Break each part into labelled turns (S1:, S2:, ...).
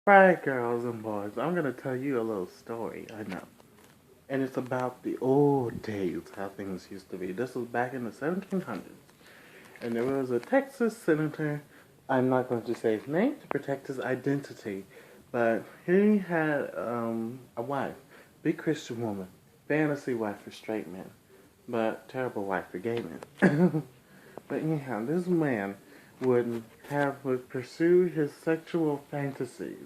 S1: Right, girls and boys, I'm gonna tell you a little story, I know. And it's about the old days, how things used to be. This was back in the 1700s. And there was a Texas senator, I'm not going to say his name to protect his identity, but he had a wife, big Christian woman, fantasy wife for straight men, but terrible wife for gay men. But anyhow, this man would pursue his sexual fantasies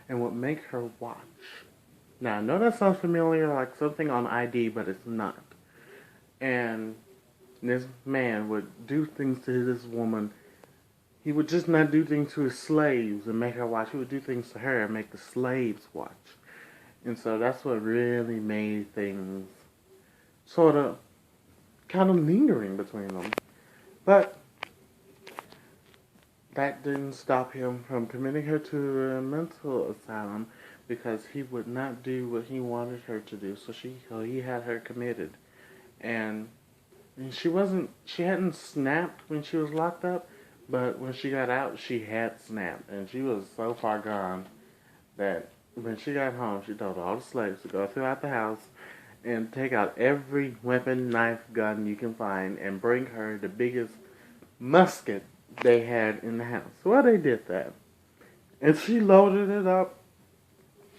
S1: and would make her watch. Now I know that sounds familiar, like something on ID, but it's not. And this man would do things to this woman. He would just not do things to his slaves and make her watch. He would do things to her and make the slaves watch. And so that's what really made things sort of kind of lingering between them. But that didn't stop him from committing her to a mental asylum because he would not do what he wanted her to do. So he had her committed. And she hadn't snapped when she was locked up, but when she got out, she had snapped. And she was so far gone that when she got home, she told all the slaves to go throughout the house and take out every weapon, knife, gun you can find and bring her the biggest musket they had in the house. Well, they did that. And she loaded it up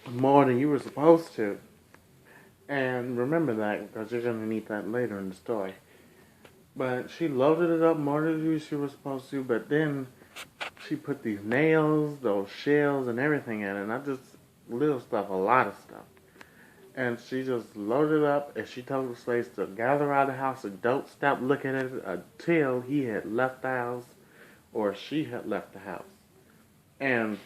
S1: more than you were supposed to. And remember that because you're going to need that later in the story. But she loaded it up more than she was supposed to, but then she put these nails, those shells, and everything in it. Not just little stuff, a lot of stuff. And she just loaded it up, and she told the slaves to gather around the house and don't stop looking at it until he had left the house or she had left the house. And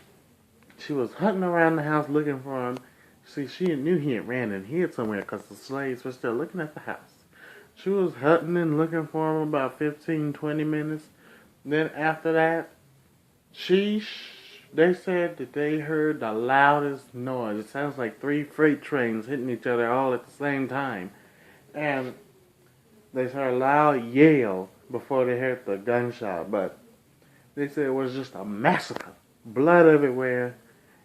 S1: she was hunting around the house looking for him. See, she knew he had ran and hid somewhere because the slaves were still looking at the house. She was hunting and looking for him about 15, 20 minutes. Then after that, they said that they heard the loudest noise. It sounds like 3 freight trains hitting each other all at the same time. And they heard a loud yell before they heard the gunshot. But they said it was just a massacre. Blood everywhere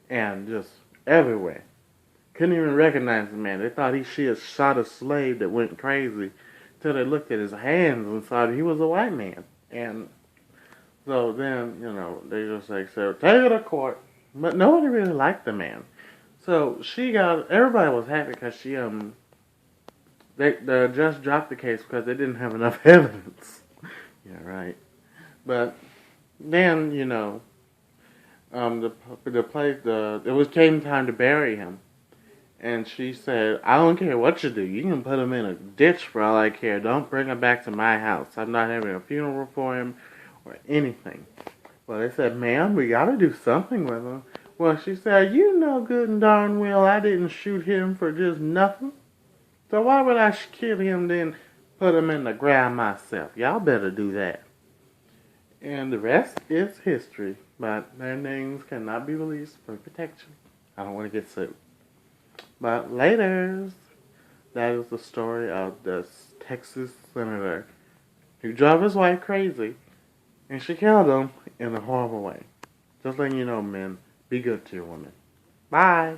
S1: and just everywhere. Couldn't even recognize the man. They thought she had shot a slave that went crazy till they looked at his hands and saw that he was a white man. And so then, they just said, take her to court. But nobody really liked the man. So everybody was happy because the judge dropped the case because they didn't have enough evidence. Yeah, right. But then, it came time to bury him. And she said, I don't care what you do. You can put him in a ditch for all I care. Don't bring him back to my house. I'm not having a funeral for him or anything. Well, they said, ma'am, we got to do something with him. Well, she said, you know good and darn well I didn't shoot him for just nothing. So why would I kill him then put him in the ground myself? Y'all better do that. And the rest is history. But their names cannot be released for protection. I don't want to get sued. But later, that is the story of this Texas senator who drove his wife crazy and she killed him in a horrible way. Just letting you know, men, be good to your women. Bye.